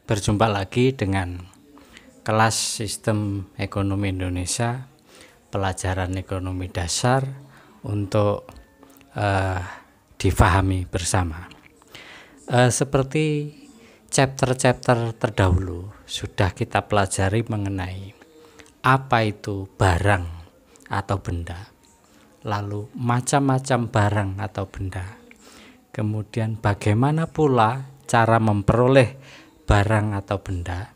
Berjumpa lagi dengan kelas Sistem Ekonomi Indonesia, pelajaran ekonomi dasar untuk difahami bersama. Seperti chapter-chapter terdahulu sudah kita pelajari mengenai apa itu barang atau benda, lalu macam-macam barang atau benda, kemudian bagaimana pula cara memperoleh barang atau benda.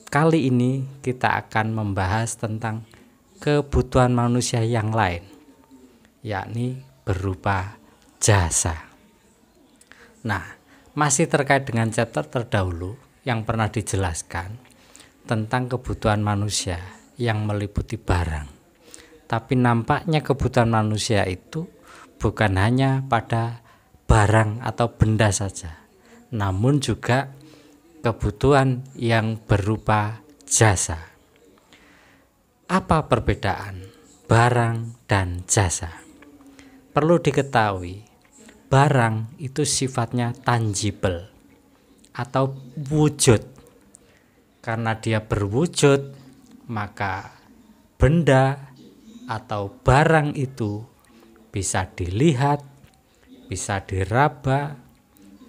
Kali ini kita akan membahas tentang kebutuhan manusia yang lain, yakni berupa jasa. Nah, masih terkait dengan chapter terdahulu yang pernah dijelaskan tentang kebutuhan manusia yang meliputi barang. Tapi nampaknya kebutuhan manusia itu bukan hanya pada barang atau benda saja, namun juga kebutuhan yang berupa jasa. Apa perbedaan barang dan jasa? Perlu diketahui, barang itu sifatnya tangible atau wujud. Karena dia berwujud, maka benda atau barang itu bisa dilihat, bisa diraba,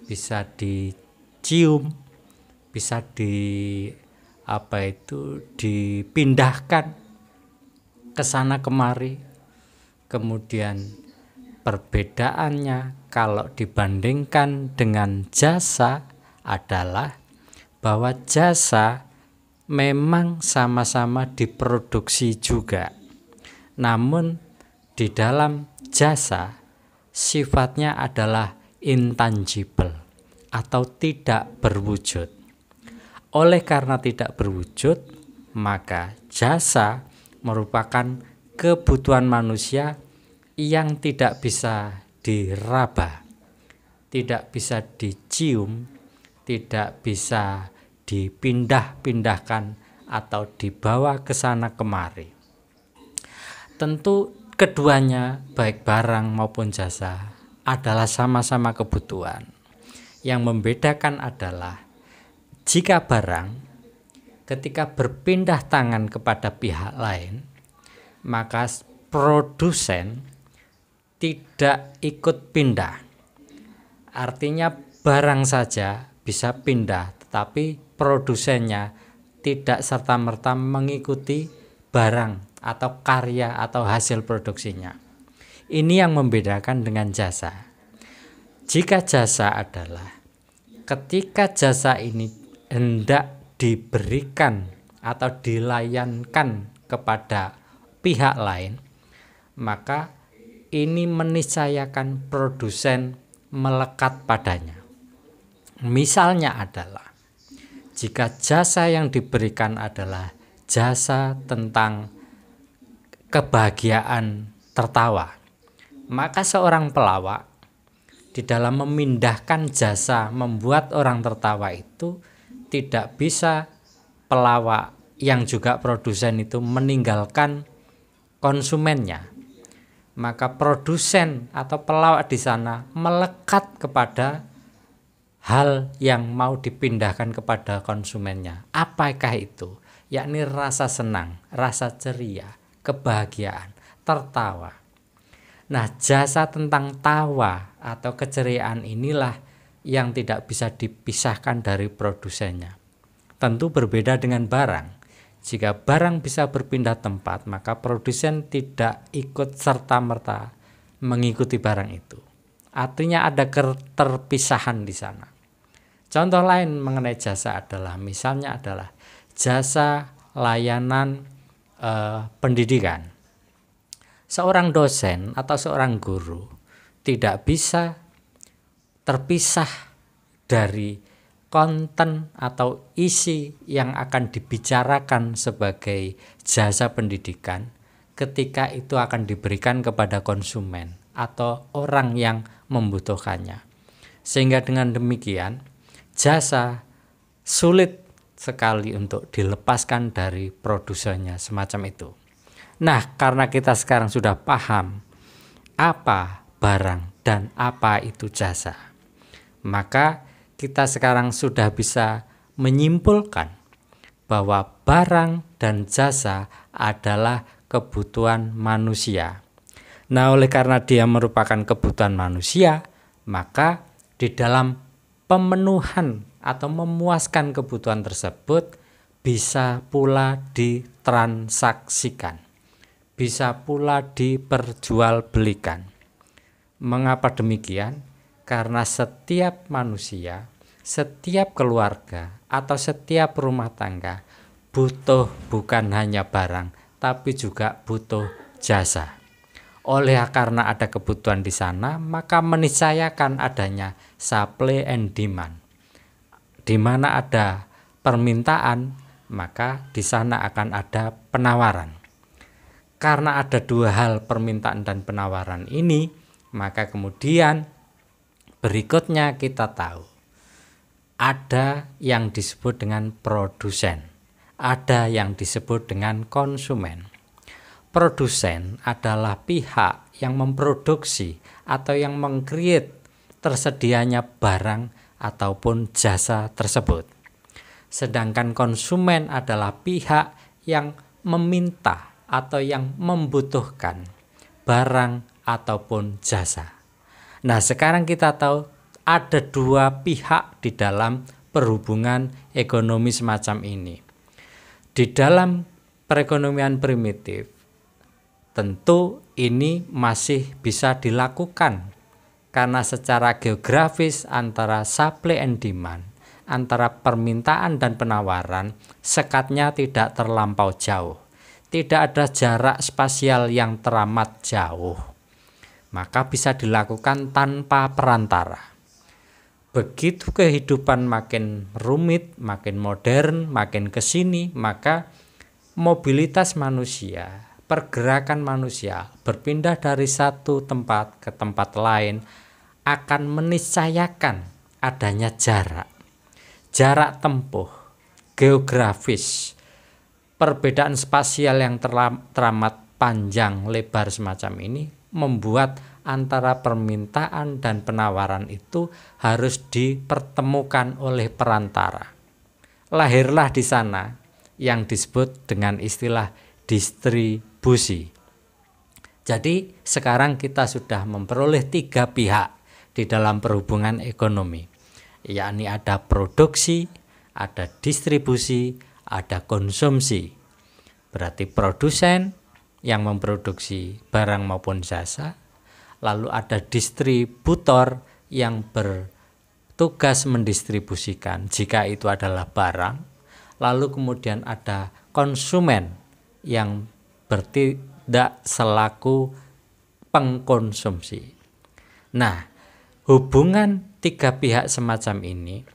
bisa dicium, bisa dipindahkan ke sana kemari. Kemudian perbedaannya kalau dibandingkan dengan jasa adalah bahwa jasa memang sama-sama diproduksi juga, namun di dalam jasa sifatnya adalah intangible atau tidak berwujud. Oleh karena tidak berwujud, maka jasa merupakan kebutuhan manusia yang tidak bisa diraba, tidak bisa dicium, tidak bisa dipindah-pindahkan atau dibawa ke sana kemari. Tentu keduanya, baik barang maupun jasa, adalah sama-sama kebutuhan. Yang membedakan adalah jika barang ketika berpindah tangan kepada pihak lain, maka produsen tidak ikut pindah. Artinya barang saja bisa pindah, tetapi produsennya tidak serta-merta mengikuti barang atau karya atau hasil produksinya. Ini yang membedakan dengan jasa. Jika jasa adalah ketika jasa ini hendak diberikan atau dilayankan kepada pihak lain, maka ini meniscayakan produsen melekat padanya. Misalnya adalah jika jasa yang diberikan adalah jasa tentang kebahagiaan tertawa, maka seorang pelawak di dalam memindahkan jasa membuat orang tertawa itu tidak bisa pelawak yang juga produsen itu meninggalkan konsumennya. Maka produsen atau pelawak di sana melekat kepada hal yang mau dipindahkan kepada konsumennya. Apakah itu? Yakni rasa senang, rasa ceria, kebahagiaan, tertawa. Nah, jasa tentang tawa atau keceriaan inilah yang tidak bisa dipisahkan dari produsennya. Tentu berbeda dengan barang. Jika barang bisa berpindah tempat, maka produsen tidak ikut serta-merta mengikuti barang itu. Artinya ada keterpisahan di sana. Contoh lain mengenai jasa adalah, misalnya adalah jasa layanan pendidikan. Seorang dosen atau seorang guru tidak bisa terpisah dari konten atau isi yang akan dibicarakan sebagai jasa pendidikan ketika itu akan diberikan kepada konsumen atau orang yang membutuhkannya. Sehingga dengan demikian jasa sulit sekali untuk dilepaskan dari produsennya semacam itu. Nah, karena kita sekarang sudah paham apa barang dan apa itu jasa, maka kita sekarang sudah bisa menyimpulkan bahwa barang dan jasa adalah kebutuhan manusia. Nah, oleh karena dia merupakan kebutuhan manusia, maka di dalam pemenuhan atau memuaskan kebutuhan tersebut bisa pula ditransaksikan, bisa pula diperjualbelikan. Mengapa demikian? Karena setiap manusia, setiap keluarga, atau setiap rumah tangga butuh bukan hanya barang, tapi juga butuh jasa. Oleh karena ada kebutuhan di sana, maka meniscayakan adanya supply and demand. Di mana ada permintaan, maka di sana akan ada penawaran. Karena ada dua hal, permintaan dan penawaran ini, maka kemudian berikutnya kita tahu ada yang disebut dengan produsen, ada yang disebut dengan konsumen. Produsen adalah pihak yang memproduksi atau yang meng-create tersedianya barang ataupun jasa tersebut. Sedangkan konsumen adalah pihak yang meminta atau yang membutuhkan barang ataupun jasa. Nah, sekarang kita tahu ada dua pihak di dalam perhubungan ekonomi semacam ini. Di dalam perekonomian primitif, tentu ini masih bisa dilakukan karena secara geografis antara supply and demand, antara permintaan dan penawaran, sekatnya tidak terlampau jauh. Tidak ada jarak spasial yang teramat jauh. Maka bisa dilakukan tanpa perantara. Begitu kehidupan makin rumit, makin modern, makin kesini, maka mobilitas manusia, pergerakan manusia berpindah dari satu tempat ke tempat lain akan meniscayakan adanya jarak tempuh, geografis, perbedaan spasial yang teramat panjang lebar semacam ini membuat antara permintaan dan penawaran itu harus dipertemukan oleh perantara. Lahirlah di sana yang disebut dengan istilah distribusi. Jadi sekarang kita sudah memperoleh tiga pihak di dalam perhubungan ekonomi, yakni ada produksi, ada distribusi, ada konsumsi. Berarti produsen yang memproduksi barang maupun jasa, lalu ada distributor yang bertugas mendistribusikan jika itu adalah barang, lalu kemudian ada konsumen yang bertindak selaku pengkonsumsi. Nah, hubungan tiga pihak semacam ini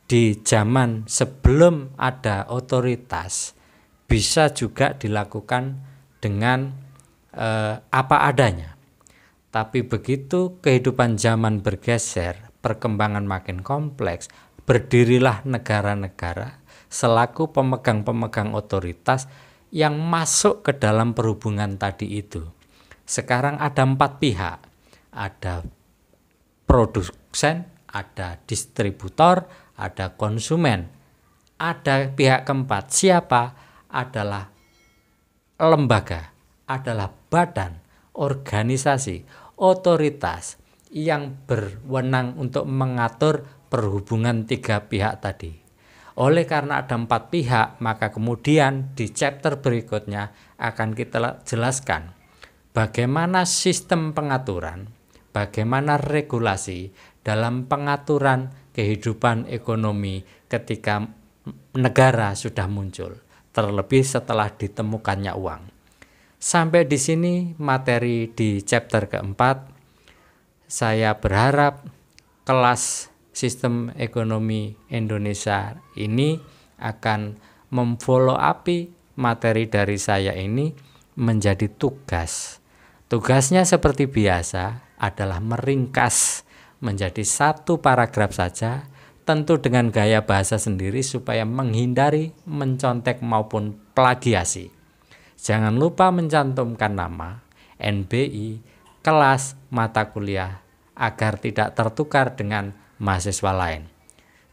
di zaman sebelum ada otoritas bisa juga dilakukan dengan apa adanya. Tapi begitu kehidupan zaman bergeser, perkembangan makin kompleks, berdirilah negara-negara selaku pemegang-pemegang otoritas yang masuk ke dalam perhubungan tadi itu. Sekarang ada 4 pihak, ada produsen, ada distributor, ada konsumen, ada pihak keempat. Siapa? Adalah lembaga, adalah badan, organisasi, otoritas yang berwenang untuk mengatur perhubungan tiga pihak tadi. Oleh karena ada 4 pihak, maka kemudian di chapter berikutnya akan kita jelaskan bagaimana sistem pengaturan, bagaimana regulasi dalam pengaturan kehidupan ekonomi ketika negara sudah muncul, terlebih setelah ditemukannya uang. Sampai di sini materi di chapter keempat. Saya berharap kelas sistem ekonomi Indonesia ini akan memfollow up materi dari saya ini menjadi tugas. Tugasnya seperti biasa adalah meringkas menjadi 1 paragraf saja, tentu dengan gaya bahasa sendiri supaya menghindari mencontek maupun plagiasi. Jangan lupa mencantumkan nama, NBI, kelas, mata kuliah agar tidak tertukar dengan mahasiswa lain.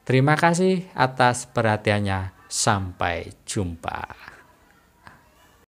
Terima kasih atas perhatiannya. Sampai jumpa.